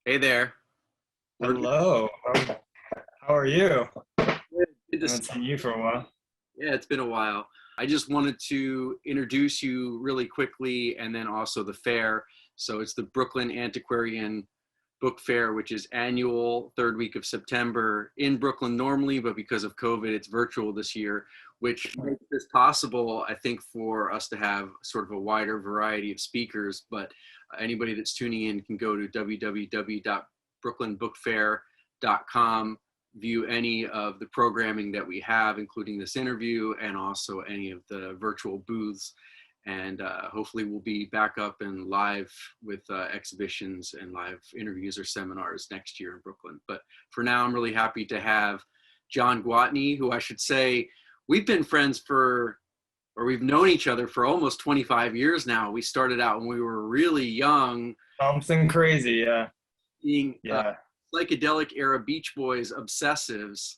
Hey there. Hello. How are you? Good I to see haven't seen you for a while. Yeah, it's been a while. I just wanted to introduce you really quickly and then also the fair. So it's the Brooklyn Antiquarian Book Fair, which is annual third week of September in Brooklyn normally, but because of COVID, it's virtual this year, which makes this possible, I think, for us to have sort of a wider variety of speakers. But anybody that's tuning in can go to www.brooklynbookfair.com, view any of the programming that we have, including this interview and also any of the virtual booths. And hopefully we'll be back up and live with exhibitions and live interviews or seminars next year in Brooklyn. But for now, I'm really happy to have John Gwatney, who I should say we've been friends or we've known each other for almost 25 years now. We started out when we were really young, Something crazy, yeah. being Yeah. psychedelic era Beach Boys obsessives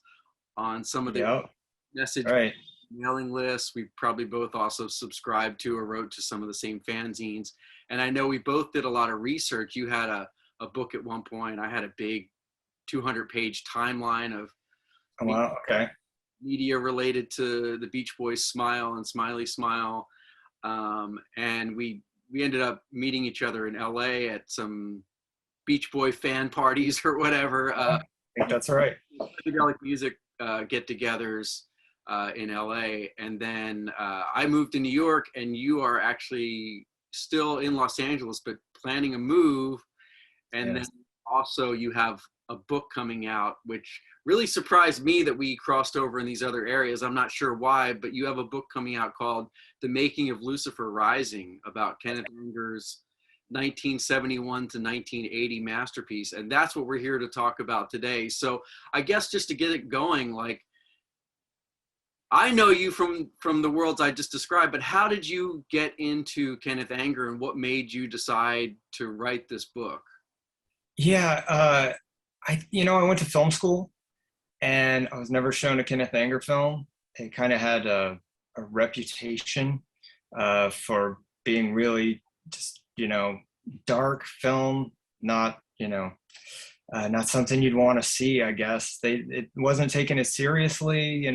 on some of the Yep. message Right. mailing lists. We probably both also subscribed to or wrote to some of the same fanzines. And I know we both did a lot of research. You had a book at one point. I had a big 200-page timeline of Oh, wow. Okay. media related to the Beach Boys Smile and Smiley Smile. And we ended up meeting each other in LA at some Beach Boy fan parties or whatever. I think that's right. Psychedelic music get-togethers in LA, and then I moved to New York, and you are actually still in Los Angeles, but planning a move. And Yes. then also you have a book coming out, which really surprised me that we crossed over in these other areas. I'm not sure why, but you have a book coming out called The Making of Lucifer Rising, about Kenneth Anger's 1971 to 1980 masterpiece. And that's what we're here to talk about today. So I guess just to get it going, like, I know you from the worlds I just described, but how did you get into Kenneth Anger, and what made you decide to write this book? Yeah. I went to film school and I was never shown a Kenneth Anger film. It kind of had a reputation for being really just, dark film, not, not something you'd want to see, I guess. It wasn't taken as seriously,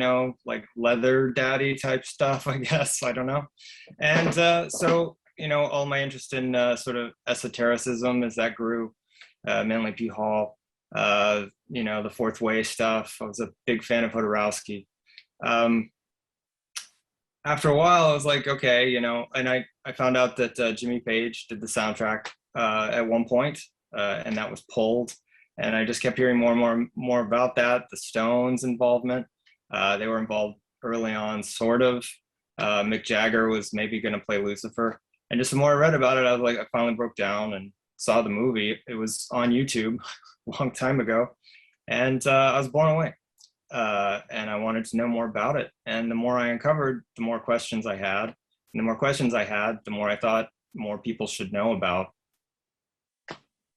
like leather daddy type stuff, I guess. I don't know. And so, all my interest in sort of esotericism as that grew, Manly P. Hall, the Fourth Way stuff. I was a big fan of Hodorowski. Um, After a while, I was like, okay, and I found out that Jimmy Page did the soundtrack at one point, and that was pulled. And I just kept hearing more and more about that. The Stones' involvement. They were involved early on, sort of. Mick Jagger was maybe going to play Lucifer. And just the more I read about it, I was like, I finally broke down and saw the movie. It was on YouTube a long time ago. And I was blown away. And I wanted to know more about it. And the more I uncovered, the more questions I had. And the more questions I had, the more I thought more people should know about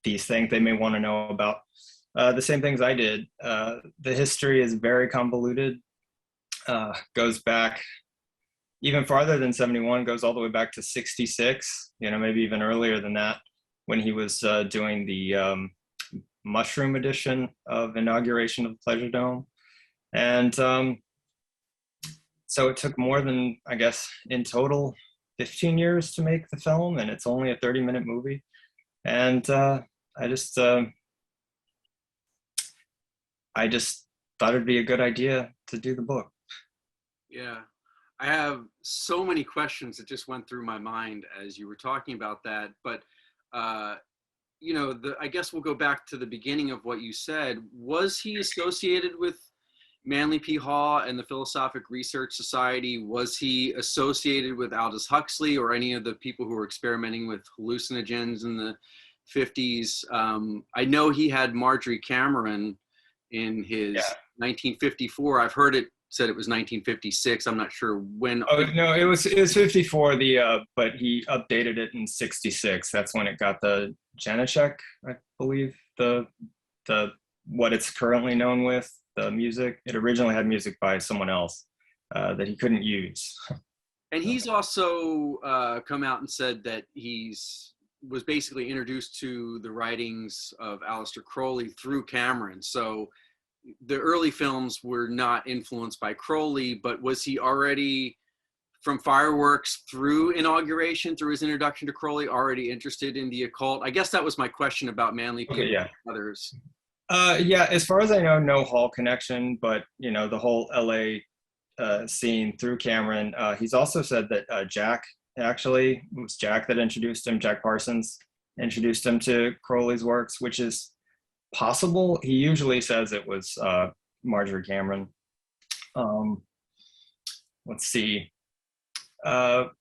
these things they may want to know about. The same things I did. The history is very convoluted, goes back even farther than 71, goes all the way back to 66, maybe even earlier than that, when he was doing the mushroom edition of Inauguration of the Pleasuredome. And so it took more than, I guess, in total, 15 years to make the film, and it's only a 30-minute movie. And I just thought it'd be a good idea to do the book. Yeah, I have so many questions that just went through my mind as you were talking about that. But, I guess we'll go back to the beginning of what you said. Was he associated with Manly P. Hall and the Philosophic Research Society? Was he associated with Aldous Huxley or any of the people who were experimenting with hallucinogens in the 50s? I know he had Marjoriecameron in his 1954. I've heard it said it was 1956. I'm not sure when. Oh no, it was 54. But he updated it in 66. That's when it got the Janacek, I believe, the what it's currently known with, the music. It originally had music by someone else that he couldn't use. And he's also come out and said that he's was basically introduced to the writings of Aleistercrowley through Cameron. So the early films were not influenced by Crowley, but was he already, from Fireworks through Inauguration, through his introduction to Crowley, already interested in the occult? I guess that was my question about Manly People Okay, yeah. and others. Yeah, as far as I know, no Hall connection, but you know, the whole LA scene through Cameron. He's also said that Jack, actually, it was Jack that introduced him, Jack Parsons introduced him to Crowley's works, which is possible. He usually says it was Marjoriecameron. Let's see. But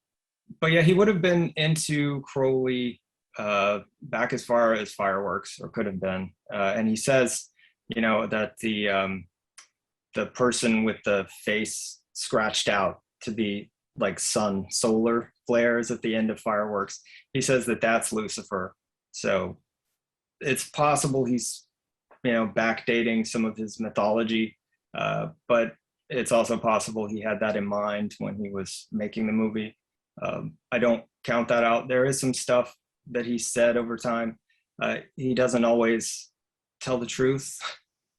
yeah, he would have been into Crowley back as far as Fireworks, or could have been. And he says, you know, that the person with the face scratched out to be like solar flares at the end of Fireworks. He says that that's Lucifer. So it's possible he's, you know, backdating some of his mythology, but it's also possible he had that in mind when he was making the movie. I don't count that out. There is some stuff that he said over time. He doesn't always tell the truth,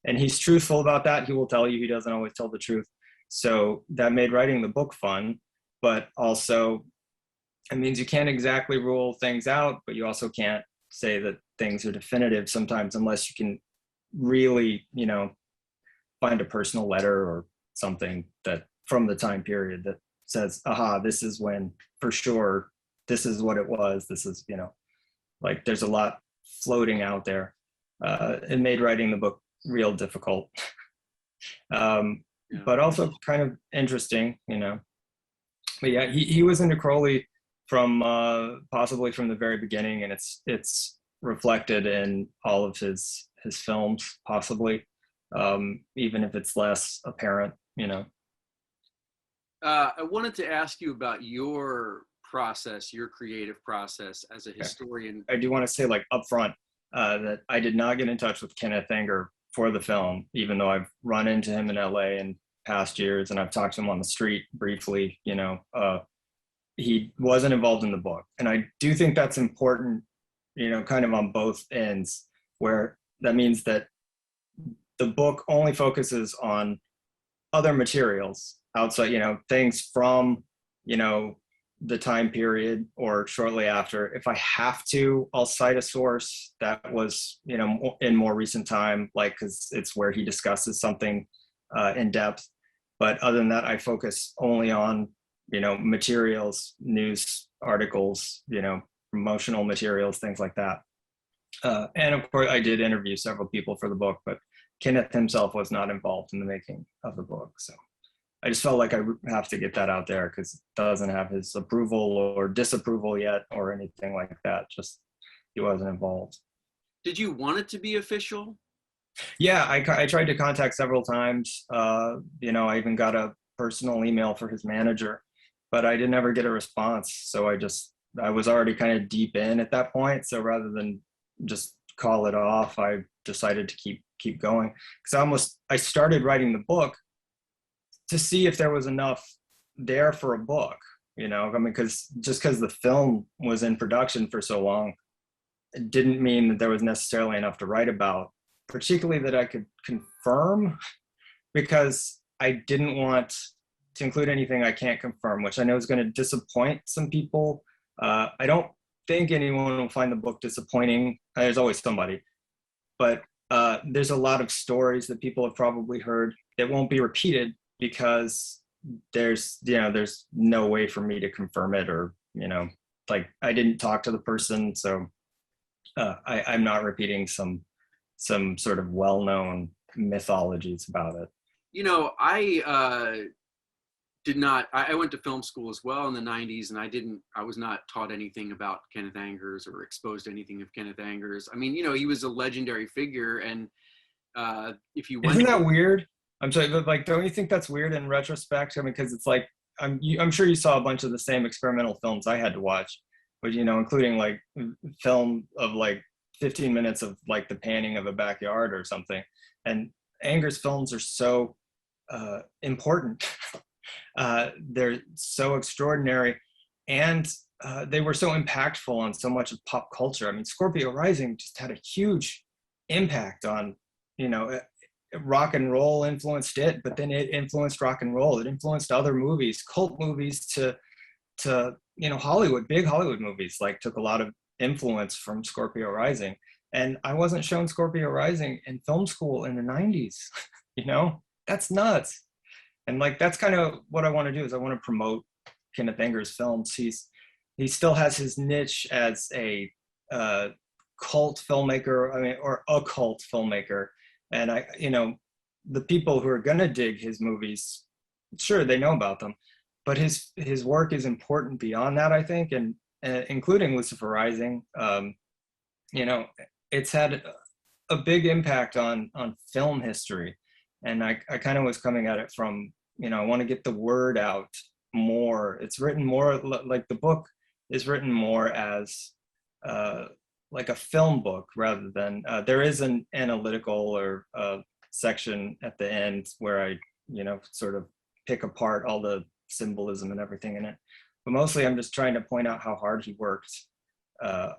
and he's truthful about that. He will tell you he doesn't always tell the truth. So that made writing the book fun, but also it means you can't exactly rule things out, but you also can't say that things are definitive sometimes unless you can really, you know, find a personal letter or something that from the time period that says, aha, this is when, for sure, this is what it was. This is, you know, like there's a lot floating out there. It made writing the book real difficult. But also kind of interesting, you know. But yeah, he was into Crowley from possibly from the very beginning, and it's reflected in all of his films, possibly, even if it's less apparent, you know. I wanted to ask you about your process, your creative process as a historian. I do want to say, like, up front, that I did not get in touch with Kennethanger for the film, even though I've run into him in LA in past years and I've talked to him on the street briefly, you know. He wasn't involved in the book. And I do think that's important, you know, kind of on both ends, where that means that the book only focuses on other materials outside, you know, things from, you know, the time period or shortly after. If I have to, I'll cite a source that was, you know, in more recent time, like, because it's where he discusses something in depth. But other than that, I focus only on, you know, materials, news articles, you know, promotional materials, things like that. And of course, I did interview several people for the book, but Kenneth himself was not involved in the making of the book. So I just felt like I have to get that out there because it doesn't have his approval or disapproval yet or anything like that. Just he wasn't involved. Did you want it to be official? Yeah, I tried to contact several times. You know, I even got a personal email for his manager, but I didn't ever get a response. So I was already kind of deep in at that point. So rather than just call it off, I decided to keep going. Because I started writing the book to see if there was enough there for a book, you know. I mean, because the film was in production for so long, it didn't mean that there was necessarily enough to write about, particularly that I could confirm, because I didn't want to include anything I can't confirm, which I know is going to disappoint some people. I don't think anyone will find the book disappointing. There's always somebody, but there's a lot of stories that people have probably heard that won't be repeated because there's no way for me to confirm it, or, you know, like I didn't talk to the person, so I'm not repeating some sort of well-known mythologies about it. You know, I went to film school as well in the 90s, and I was not taught anything about Kenneth Angers or exposed to anything of Kenneth Angers. I mean, you know, he was a legendary figure, and if you went— Isn't that weird? I'm sorry, but like, don't you think that's weird in retrospect? I mean, because it's like, I'm sure you saw a bunch of the same experimental films I had to watch, but, you know, including like film of like 15 minutes of like the painting of a backyard or something. And Anger's films are so important. They're so extraordinary. And they were so impactful on so much of pop culture. I mean, Scorpio Rising just had a huge impact on, you know, rock and roll influenced it, but then it influenced rock and roll. It influenced other movies, cult movies to you know, Hollywood, big Hollywood movies, like took a lot of influence from Scorpio Rising. And I wasn't shown Scorpio Rising in film school in the 90s. You know, that's nuts. And like, that's kind of what I want to do, is I want to promote Kenneth Anger's films. He still has his niche as a cult filmmaker, I mean, or a cult filmmaker. And I, you know, the people who are gonna dig his movies, sure, they know about them, but his work is important beyond that, I think, and including Lucifer Rising. You know, it's had a big impact on film history, and I kind of was coming at it from, you know, I want to get the word out more. It's written more like the book is written more as like a film book rather than there is an analytical or section at the end where I, you know, sort of pick apart all the symbolism and everything in it. But mostly I'm just trying to point out how hard he worked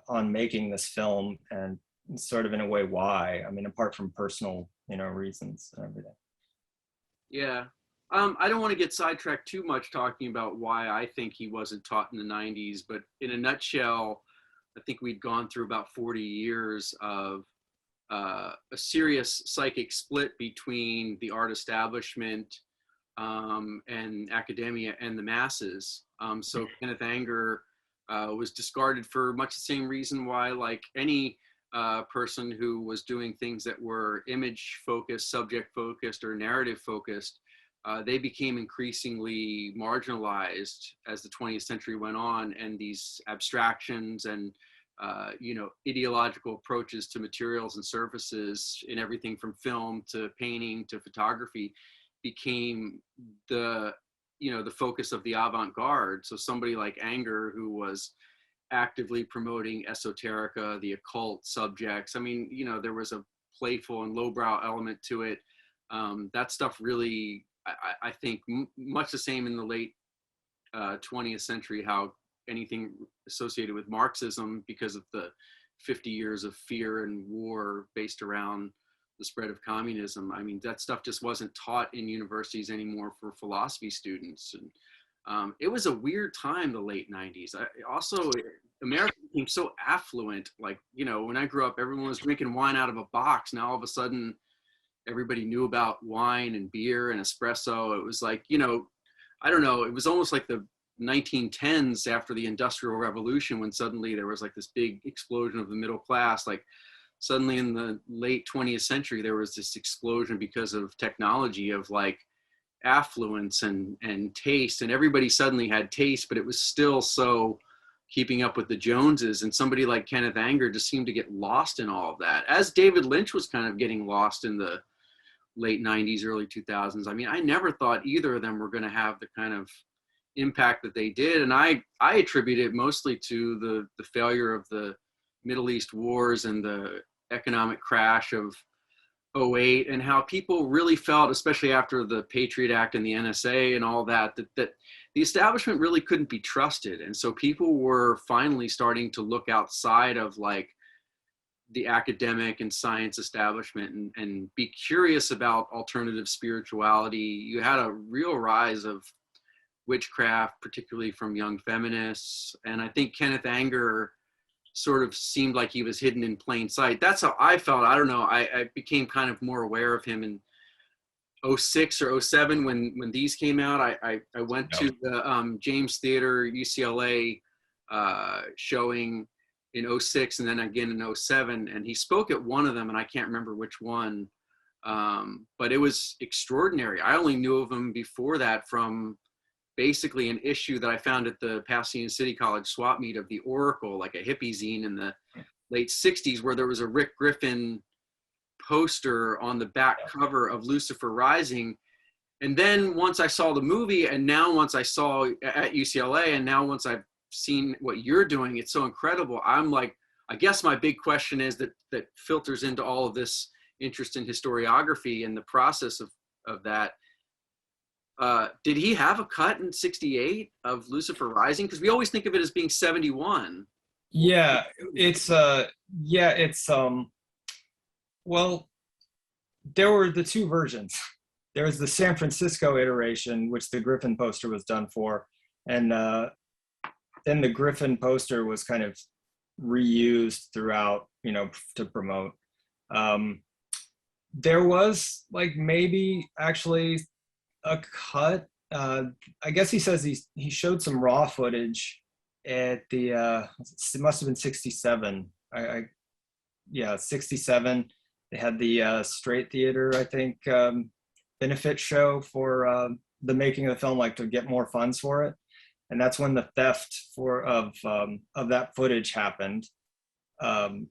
on making this film, and sort of in a way why. I mean, apart from personal, you know, reasons and everything. Yeah. I don't want to get sidetracked too much talking about why I think he wasn't taught in the 90s, but in a nutshell, I think we'd gone through about 40 years of a serious psychic split between the art establishment and academia and the masses. So Kenneth Anger was discarded for much the same reason why, like any person who was doing things that were image focused, subject focused, or narrative focused, they became increasingly marginalized as the 20th century went on, and these abstractions and you know, ideological approaches to materials and surfaces in everything from film to painting to photography became the, you know, the focus of the avant-garde. So somebody like Anger, who was actively promoting esoterica, the occult subjects, I mean, you know, there was a playful and lowbrow element to it. That stuff really, I think, much the same in the late 20th century, how anything associated with Marxism, because of the 50 years of fear and war based around the spread of communism. I mean, that stuff just wasn't taught in universities anymore for philosophy students. And it was a weird time, the late 90s. Also, America became so affluent. Like, you know, when I grew up, everyone was drinking wine out of a box. Now all of a sudden, everybody knew about wine and beer and espresso. It was like, you know, I don't know, it was almost like the 1910s after the Industrial Revolution, when suddenly there was like this big explosion of the middle class. Like suddenly in the late 20th century, there was this explosion because of technology of like affluence and taste, and everybody suddenly had taste, but it was still so keeping up with the Joneses. And somebody like Kenneth Anger just seemed to get lost in all of that, as David Lynch was kind of getting lost in the late 90s, early 2000s. I mean, I never thought either of them were going to have the kind of impact that they did. And I attribute it mostly to the failure of the Middle East wars and the economic crash of '08, and how people really felt, especially after the Patriot Act and the NSA and all that, that the establishment really couldn't be trusted. And so people were finally starting to look outside of like the academic and science establishment and be curious about alternative spirituality. You had a real rise of witchcraft, particularly from young feminists. And I think Kenneth Anger sort of seemed like he was hidden in plain sight. That's how I felt. I don't know. I became kind of more aware of him in '06 or '07 when these came out. I went to the James Theater UCLA showing in '06 and then again in '07, and he spoke at one of them, and I can't remember which one, but it was extraordinary. I only knew of him before that from basically an issue that I found at the Pasadena City College swap meet of The Oracle, like a hippie zine in the late '60s, where there was a Rick Griffin poster on the back cover of Lucifer Rising. And then once I saw the movie, and now once I saw at UCLA, and now once I've seen what you're doing, it's so incredible. I'm like, I guess my big question is that filters into all of this interest in historiography and the process of that. Did he have a cut in '68 of Lucifer Rising? Because we always think of it as being '71. Yeah, it's well, there were the two versions. There was the San Francisco iteration, which the Griffin poster was done for, and then the Griffin poster was kind of reused throughout, to promote. There was like maybe actually a cut. I guess he says he showed some raw footage at the it must have been '67. Yeah, '67. They had the Straight Theater, I think, benefit show for the making of the film, like to get more funds for it, and that's when the theft of that footage happened. Kind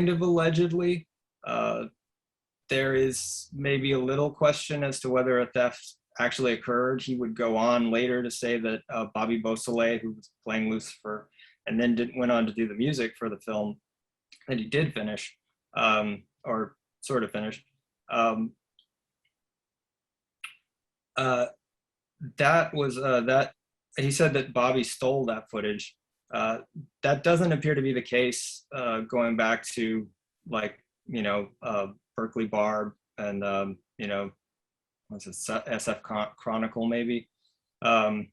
of allegedly. There is maybe a little question as to whether a theft actually occurred. He would go on later to say that Bobby Beausoleil, who was playing Lucifer, and then went on to do the music for the film, that he did finish, or sort of finish. That was that he said that Bobby stole that footage. That doesn't appear to be the case, going back to like, Berkeley Barb and, what's it, SF Chronicle maybe. It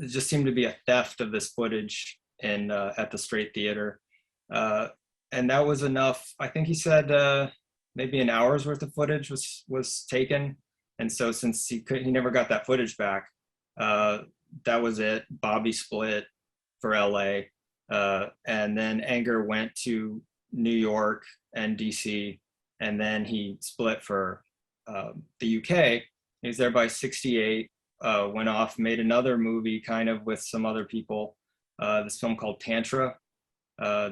just seemed to be a theft of this footage at the Straight Theater. And that was enough. I think he said maybe an hour's worth of footage was taken. And so since he never got that footage back, that was it. Bobby split for LA. And then Anger went to New York and DC, and then he split for the UK. He was there by '68, went off, made another movie kind of with some other people, this film called Tantra.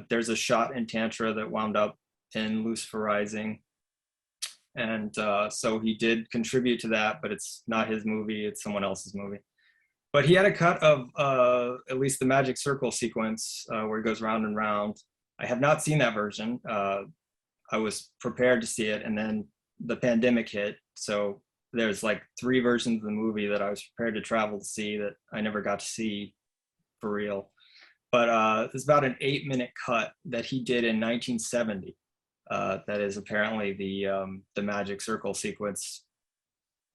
There's a shot in Tantra that wound up in Luciferrising. And so he did contribute to that, but it's not his movie, it's someone else's movie. But he had a cut of at least the magic circle sequence where he goes round and round. I have not seen that version. I was prepared to see it, and then the pandemic hit. So there's like 3 versions of the movie that I was prepared to travel to see that I never got to see for real. But it's about an 8-minute cut that he did in 1970. That is apparently the magic circle sequence,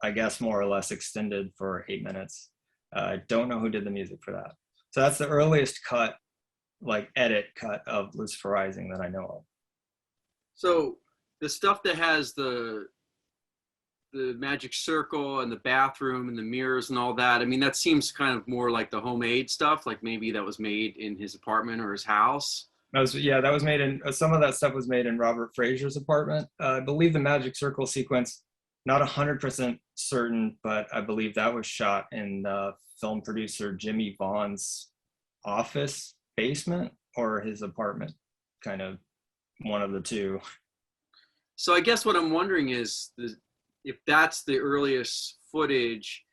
I guess more or less extended for 8 minutes. I don't know who did the music for that. So that's the earliest cut, like edit cut of Luciferrising that I know of. So the stuff that has the magic circle and the bathroom and the mirrors and all that, I mean, that seems kind of more like the homemade stuff, like maybe that was made in his apartment or his house. That was made in, some of that stuff was made in Robert Fraser's apartment. I believe the magic circle sequence, not 100% certain, but I believe that was shot in film producer Jimmy Vaughn's office basement or his apartment, kind of one of the two. So I guess what I'm wondering is if that's the earliest footage,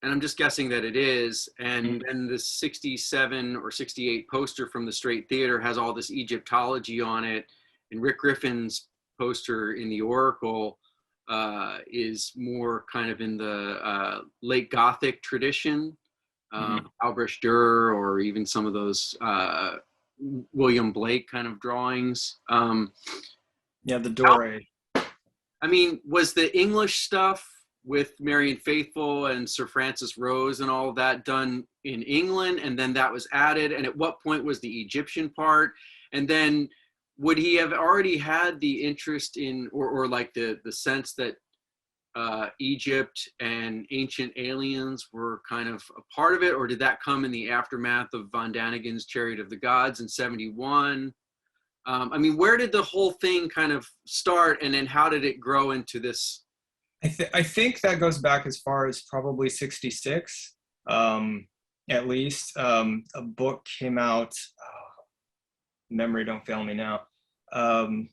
and I'm just guessing that it is, and then the 67 or 68 poster from the Straight Theater has all this Egyptology on it, and Rick Griffin's poster in the Oracle is more kind of in the late Gothic tradition, Albrecht Dürer, or even some of those William Blake kind of drawings. Yeah, the Doré. I mean, was the English stuff with Mariannefaithful and Sir Francis Rose and all of that done in England, and then that was added? And at what point was the Egyptian part? And then would he have already had the interest in, or like the sense that Egypt and ancient aliens were kind of a part of it, or did that come in the aftermath of Von Daniken's Chariot of the Gods in '71? I mean, where did the whole thing kind of start, and then how did it grow into this? I think that goes back as far as probably '66, at least. A book came out, memory don't fail me now, The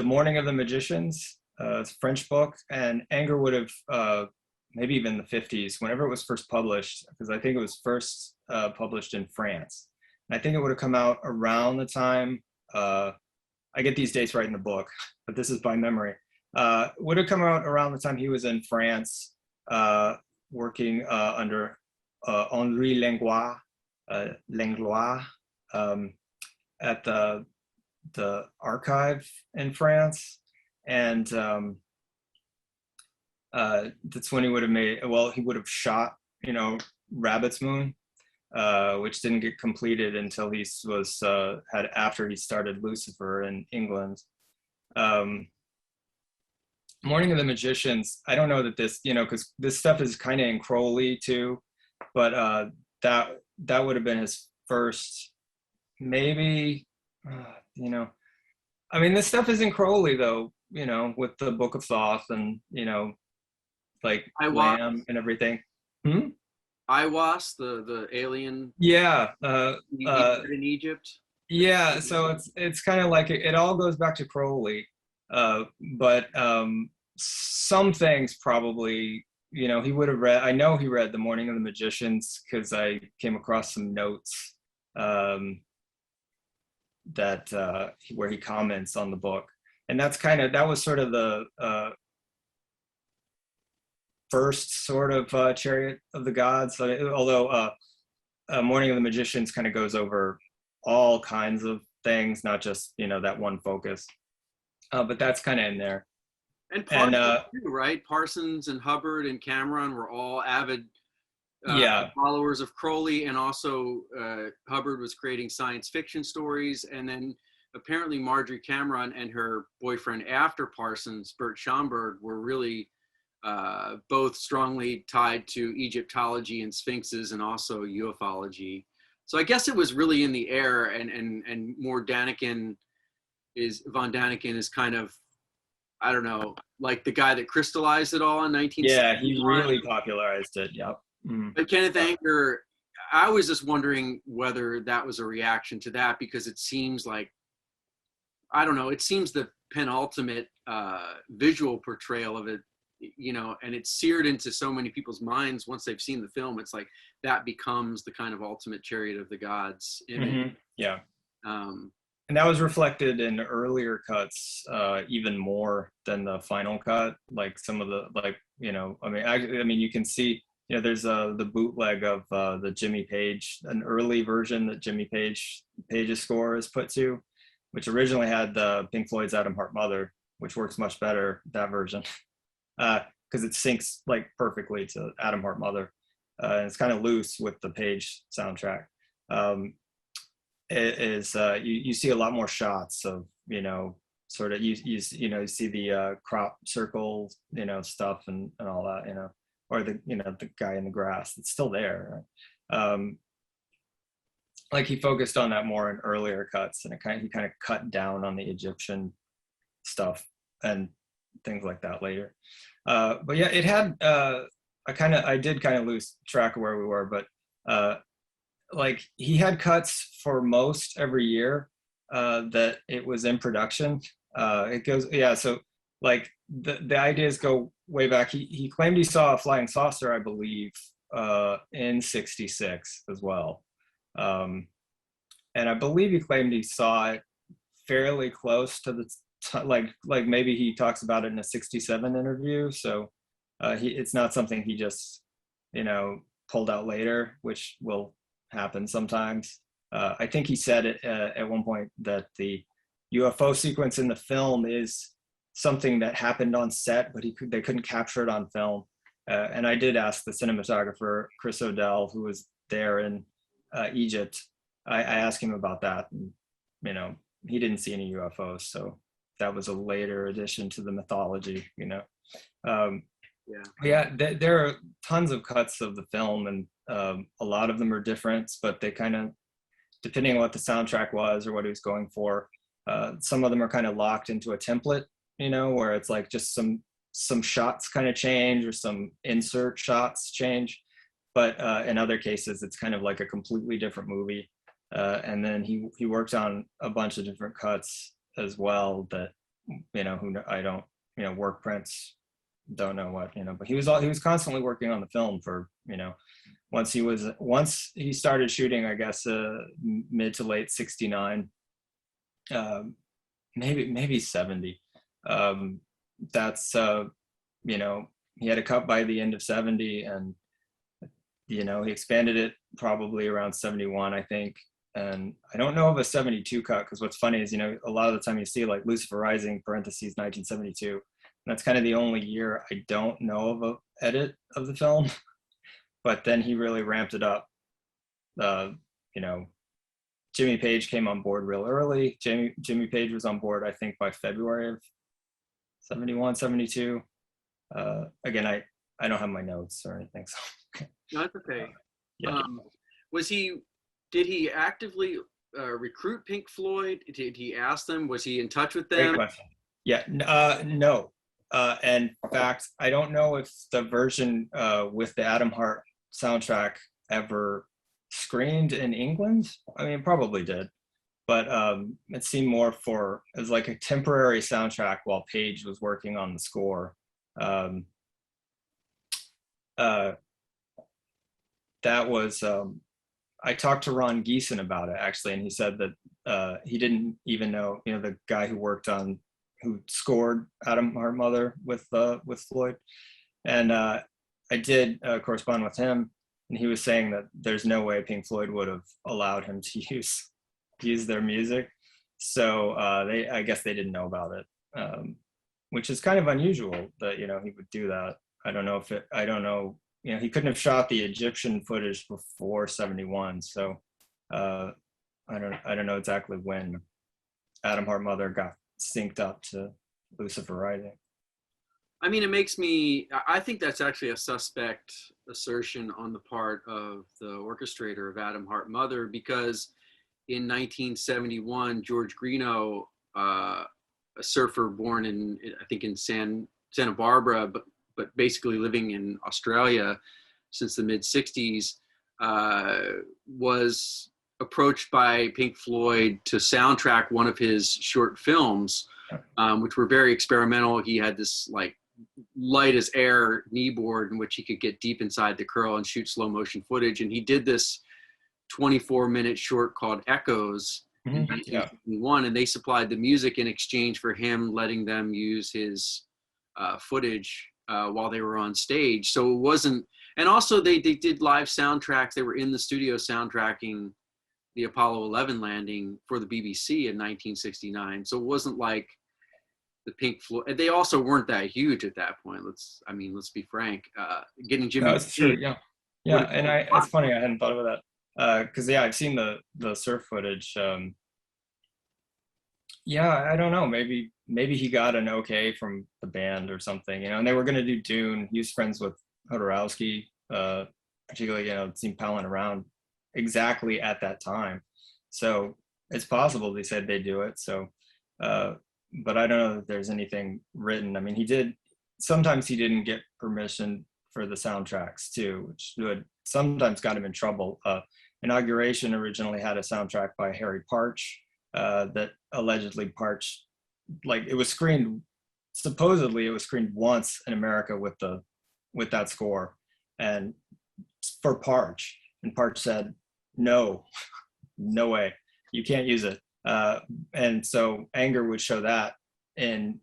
Morning of the Magicians, it's a French book, and Anger would have, maybe even the '50s, whenever it was first published, because I think it was first published in France. And I think it would have come out around the time, I get these dates right in the book, but this is by memory. Would have come out around the time he was in France, working under Henri Langlois, at the archive in France, and that's when he would have made. Well, he would have shot, Rabbit's Moon, which didn't get completed until he was had after he started Lucifer in England. Morning of the Magicians, I don't know that this, because this stuff is kind of in Crowley too, but that would have been his first, maybe, I mean, this stuff is in Crowley though, with the Book of Thoth and, like Lamb and everything. Aiwass, the alien. Yeah. In Egypt. Yeah, so it's kind of like it all goes back to Crowley, but some things probably, he would have read. I know he read The Morning of the Magicians because I came across some notes that where he comments on the book, and that was sort of the first sort of Chariot of the Gods. Although Morning of the Magicians kind of goes over all kinds of things, not just that one focus, but that's kind of in there. And Parsons too, right? Parsons and Hubbard and Cameron were all avid followers of Crowley, and also Hubbard was creating science fiction stories, and then apparently Marjorie Cameron and her boyfriend after Parsons, Bert Schomburg, were really both strongly tied to Egyptology and sphinxes and also ufology. So I guess it was really in the air, and more von Daniken is kind of, I don't know, like the guy that crystallized it all in 1961. Yeah, he really popularized it. Yep. But Kenneth Anger, I was just wondering whether that was a reaction to that, because it seems like, I don't know, it seems the penultimate visual portrayal of it, and it's seared into so many people's minds once they've seen the film. It's like that becomes the kind of ultimate Chariot of the Gods image. Yeah. And that was reflected in earlier cuts even more than the final cut. Like some of the, I mean, you can see, there's the bootleg of the Jimmy Page, an early version that Jimmy Page's score is put to, which originally had the Pink Floyd's Atom Heart Mother, which works much better, that version, because it syncs like perfectly to Atom Heart Mother. And it's kind of loose with the Page soundtrack. You see a lot more shots of, sort of, you see the crop circle, stuff and all that, or the guy in the grass. It's still there. Right? Like he focused on that more in earlier cuts, and he kind of cut down on the Egyptian stuff and things like that later. But yeah, it had, I did kind of lose track of where we were, but like he had cuts for most every year that it was in production. It goes, so like the ideas go way back. He claimed he saw a flying saucer, I believe, in '66 as well. And I believe he claimed he saw it fairly close to the like maybe he talks about it in a '67 interview. So it's not something he just pulled out later, which will happen sometimes. I think he said it at one point that the UFO sequence in the film is something that happened on set, but they couldn't capture it on film. And I did ask the cinematographer Chris O'Dell, who was there in Egypt. I asked him about that, and he didn't see any UFOs, so that was a later addition to the mythology. There are tons of cuts of the film, and a lot of them are different, but they kind of, depending on what the soundtrack was or what he was going for, some of them are kind of locked into a template, where it's like just some shots kind of change or some insert shots change, but in other cases it's kind of like a completely different movie. And then he worked on a bunch of different cuts as well that I don't work prints, don't know what, but he was constantly working on the film for once he started shooting, I guess mid to late '69, maybe '70. that's you know, he had a cut by the end of 70, and you know, he expanded it probably around 71, I think. And I don't know of a 72 cut, because what's funny is, you know, a lot of the time you see like Lucifer Rising parentheses 1972, and that's kind of the only year I don't know of a edit of the film. But then he really ramped it up. You know, Jimmy Page came on board real early. Jimmy Page was on board, I think, by February of 71, 72. Again, I don't have my notes or anything, so. No, that's okay. Yeah. Did he actively recruit Pink Floyd? Did he ask them? Was he in touch with Great them? question. Yeah, no. And in fact, I don't know if the version with the Adam Hart soundtrack ever screened in England. I mean, it probably did, but it seemed more as like a temporary soundtrack while Page was working on the score. That was, I talked to Ron Geeson about it actually, and he said that he didn't even know, you know, the guy who scored Adam Hart Mother with Floyd. And I did correspond with him, and he was saying that there's no way Pink Floyd would have allowed him to use their music. So I guess they didn't know about it, which is kind of unusual that, you know, he would do that. I don't know, you know, he couldn't have shot the Egyptian footage before 71. So I don't know exactly when Adam Hart Mother got synced up to Lucifer Rising. I mean, I think that's actually a suspect assertion on the part of the orchestrator of Adam Hart Mother, because in 1971, George Greenough, a surfer born in, I think, in Santa Barbara, but basically living in Australia since the mid 60s, was approached by Pink Floyd to soundtrack one of his short films, which were very experimental. He had this like light as air kneeboard in which he could get deep inside the curl and shoot slow motion footage. And he did this 24-minute short called Echoes in 1961, and they supplied the music in exchange for him letting them use his footage while they were on stage. So it wasn't, and also they did live soundtracks. They were in the studio soundtracking the Apollo 11 landing for the BBC in 1969. So it wasn't like the Pink Floyd. They also weren't that huge at that point. Let's be frank. Getting Jimmy. No, that's true. Yeah, yeah. And it's funny, I hadn't thought about that, because I've seen the surf footage. Yeah, I don't know. Maybe he got an okay from the band or something, you know. And they were going to do Dune. He was friends with Jodorowsky, particularly, you know, it seemed palling around exactly at that time. So it's possible they said they'd do it. So, but I don't know that there's anything written. I mean, sometimes he didn't get permission for the soundtracks too, which would sometimes got him in trouble. Inauguration originally had a soundtrack by Harry Partch, that allegedly Partch, like, it was screened, supposedly it was screened once in America with that score, and for Partch, and Partch said, no way, you can't use it. And so Anger would show that in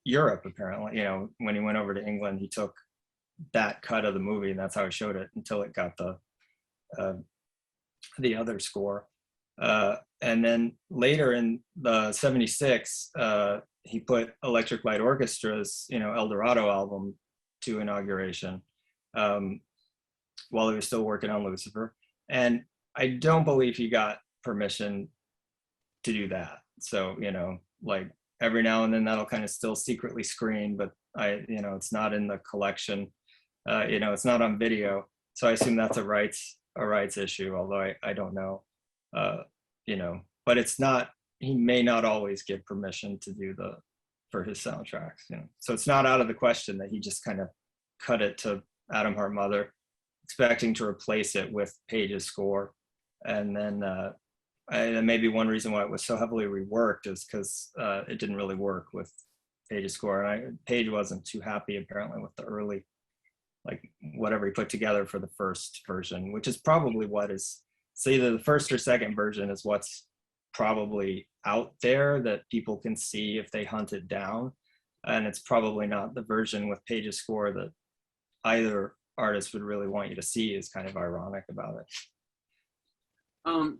Europe, apparently. You know, when he went over to England, he took that cut of the movie, and that's how he showed it until it got the other score. And then later in the 76, he put Electric Light Orchestra's, you know, El Dorado album to Inauguration, while he was still working on Lucifer. And I don't believe he got permission to do that. So, you know, like every now and then that'll kind of still secretly screen, but you know, it's not in the collection, you know, it's not on video. So I assume that's a rights issue, although I don't know, you know, but it's not, he may not always give permission to do for his soundtracks, you know. So it's not out of the question that he just kind of cut it to Adam Hart Mother, expecting to replace it with Page's score. And then maybe one reason why it was so heavily reworked is because it didn't really work with Page's score. And Page wasn't too happy apparently with the early, like, whatever he put together for the first version, which is probably so either the first or second version is what's probably out there that people can see if they hunt it down. and it's probably not the version with pages score that either artist would really want you to see. Is kind of ironic about it.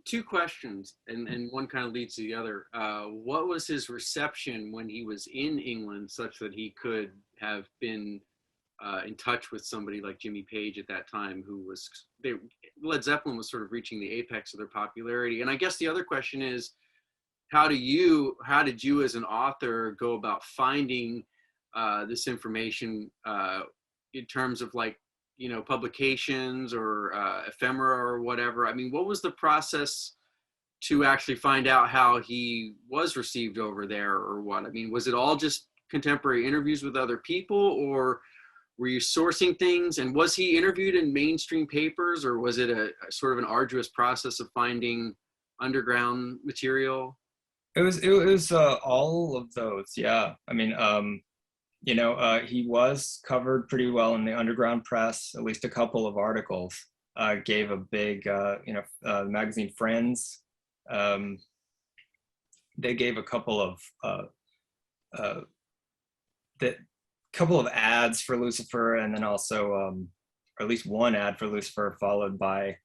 Two questions, and one kind of leads to the other. What was his reception when he was in England, such that he could have been in touch with somebody like Jimmy Page at that time, who was, Led Zeppelin was sort of reaching the apex of their popularity. And I guess the other question is, how did you as an author go about finding this information in terms of, like, you know, publications or ephemera or whatever? I mean, what was the process to actually find out how he was received over there, or what? I mean, was it all just contemporary interviews with other people, or were you sourcing things? And was he interviewed in mainstream papers, or was it a sort of an arduous process of finding underground material? It was all of those. Yeah. I mean, you know, he was covered pretty well in the underground press. At least a couple of articles gave a big, you know, magazine Friends. They gave a couple of ads for Lucifer, and then also, or at least one ad for Lucifer, followed by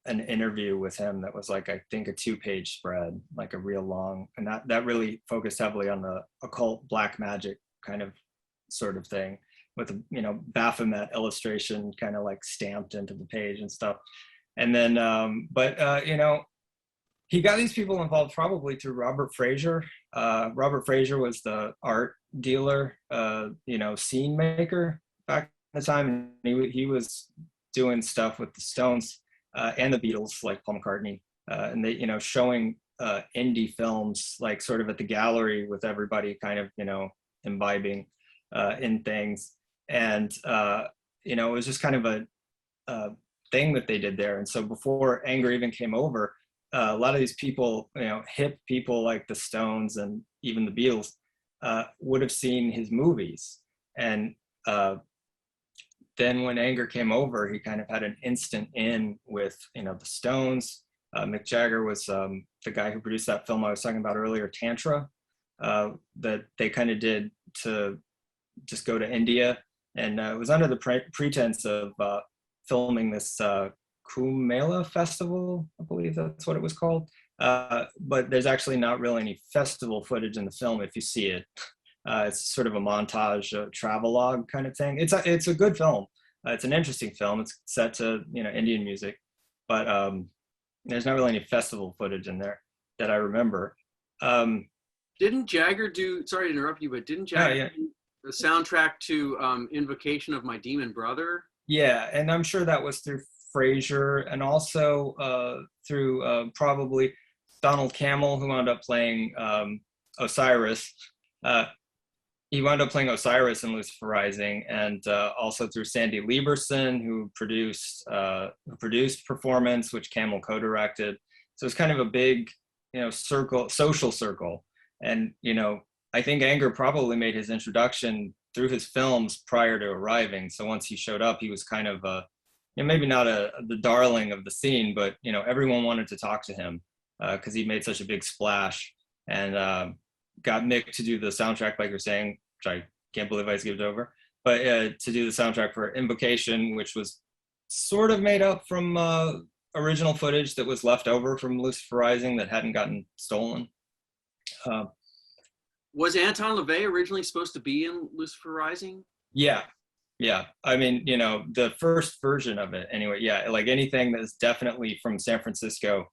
an interview with him that was, like, I think a 2-page spread, like a real long, and that really focused heavily on the occult black magic kind of sort of thing, with a, you know, Baphomet illustration kind of like stamped into the page and stuff. And then, you know, he got these people involved probably through Robert Fraser. Robert Fraser was the art dealer, you know, scene maker back at the time. And he was doing stuff with the Stones and the Beatles, like Paul McCartney, and they, you know, showing indie films, like sort of at the gallery with everybody kind of, you know, imbibing in things. And, you know, it was just kind of a thing that they did there. And so before Anger even came over, a lot of these people, you know, hip people like the Stones and even the Beatles would have seen his movies. And then when Anger came over, he kind of had an instant in with, you know, the Stones. Mick Jagger was the guy who produced that film I was talking about earlier, Tantra, that they kind of did to just go to India. And it was under the pretense of filming this Kumbh Mela festival, I believe that's what it was called. But there's actually not really any festival footage in the film if you see it. It's sort of a montage, travelogue kind of thing. It's a good film. It's an interesting film. It's set to, you know, Indian music, but there's not really any festival footage in there that I remember. Didn't Jagger do? Sorry to interrupt you, but didn't Jagger do the soundtrack to "Invocation of My Demon Brother"? Yeah, and I'm sure that was through Fraser, and also through probably Donald Cammell, who wound up playing Osiris. He wound up playing Osiris in Luciferrising, and also through Sandy Lieberson, who produced Performance, which Cammell co-directed. So it's kind of a big, you know, social circle. And, you know, I think Anger probably made his introduction through his films prior to arriving. So once he showed up, he was kind of you know, maybe not the darling of the scene, but, you know, everyone wanted to talk to him because he made such a big splash. And got Mick to do the soundtrack, like you're saying, which I can't believe I skipped over, but to do the soundtrack for Invocation, which was sort of made up from original footage that was left over from Luciferrising that hadn't gotten stolen. Was Anton LaVey originally supposed to be in Luciferrising? Yeah. I mean, you know, the first version of it anyway. Yeah, like anything that's definitely from San Francisco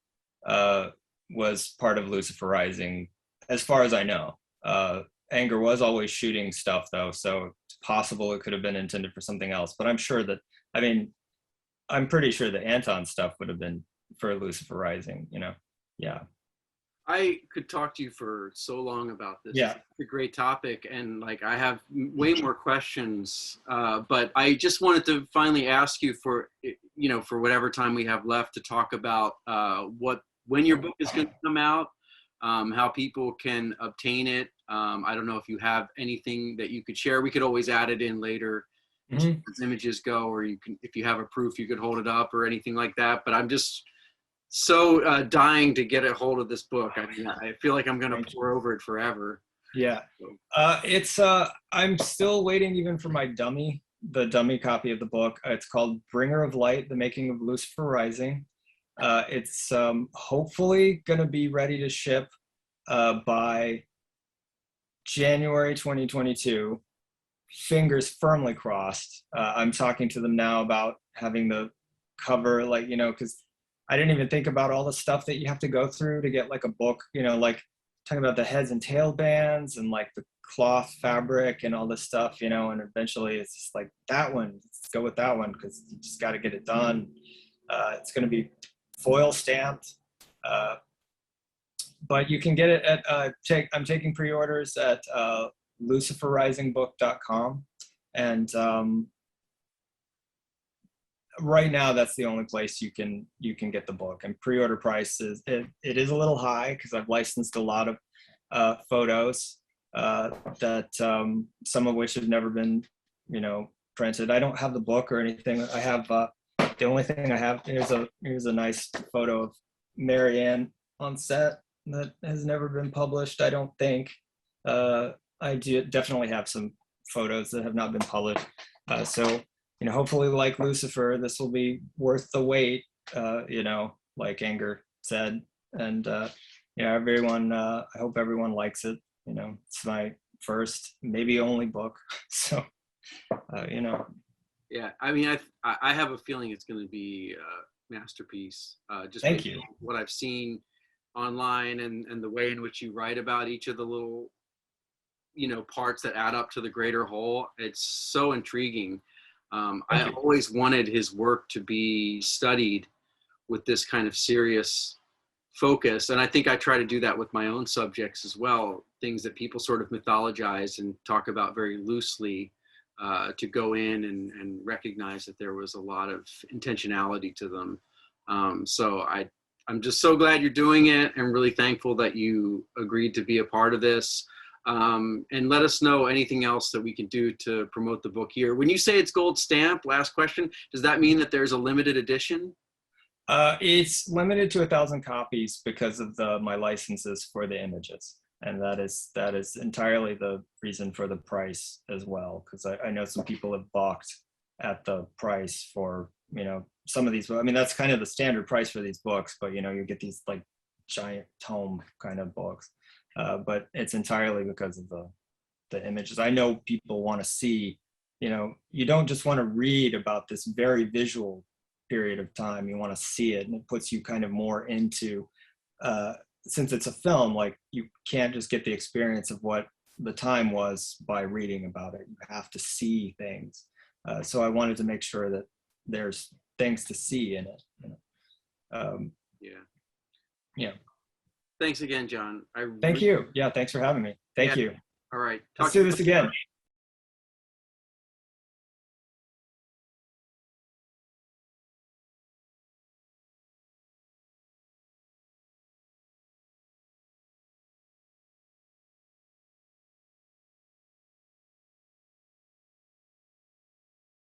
was part of Luciferrising, as far as I know. Anger was always shooting stuff, though, so it's possible it could have been intended for something else. But I'm sure that, I mean, I'm pretty sure that Anton's stuff would have been for Luciferrising, you know? Yeah. I could talk to you for so long about this. Yeah. It's a great topic, and like I have way more questions, but I just wanted to finally ask you for, you know, for whatever time we have left, to talk about when your book is going to come out, how people can obtain it. I don't know if you have anything that you could share. We could always add it in later as images go, or you can, if you have a proof, you could hold it up or anything like that. But I'm just so dying to get a hold of this book. I mean, I feel like I'm going to pour over it forever. Yeah. It's I'm still waiting even for my the dummy copy of the book. It's called Bringer of Light, The Making of Lucifer Rising. It's hopefully going to be ready to ship by January 2022. Fingers firmly crossed. I'm talking to them now about having the cover, like, you know, because I didn't even think about all the stuff that you have to go through to get like a book, you know, like talking about the heads and tail bands and like the cloth fabric and all this stuff, you know, and eventually it's just like that one, let's go with that one because you just got to get it done. It's going to be foil stamped, but you can get it at I'm taking pre-orders at luciferrisingbook.com, and right now that's the only place you can get the book. And pre-order price is it is a little high because I've licensed a lot of photos that some of which have never been, you know, printed. I don't have the book or anything. I have the only thing I have is here's a nice photo of Marianne on set that has never been published, I don't think. I do definitely have some photos that have not been published. So, you know, hopefully like Lucifer, this will be worth the wait, you know, like Anger said. And, you know, everyone, I hope everyone likes it. You know, it's my first, maybe only book. So, you know. Yeah, I mean, I have a feeling it's going to be a masterpiece. Just Thank you. What I've seen online and the way in which you write about each of the little, you know, parts that add up to the greater whole. It's so intriguing. I always wanted his work to be studied with this kind of serious focus. And I think I try to do that with my own subjects as well. Things that people sort of mythologize and talk about very loosely, to go in and recognize that there was a lot of intentionality to them. So I'm just so glad you're doing it and really thankful that you agreed to be a part of this. And let us know anything else that we can do to promote the book here. When you say it's gold stamp, last question, does that mean that there's a limited edition? It's limited to 1,000 copies because of my licenses for the images. And that is entirely the reason for the price as well. Because I know some people have balked at the price for, you know, some of these. I mean, that's kind of the standard price for these books, but, you know, you get these like giant tome kind of books. But it's entirely because of the images. I know people want to see, you know, you don't just want to read about this very visual period of time. You want to see it, and it puts you kind of more into, since it's a film, like you can't just get the experience of what the time was by reading about it. You have to see things. So I wanted to make sure that there's things to see in it. You know? Yeah. Thanks again, John. Thank you. Yeah, thanks for having me. Thank you. All right. Let's do this again.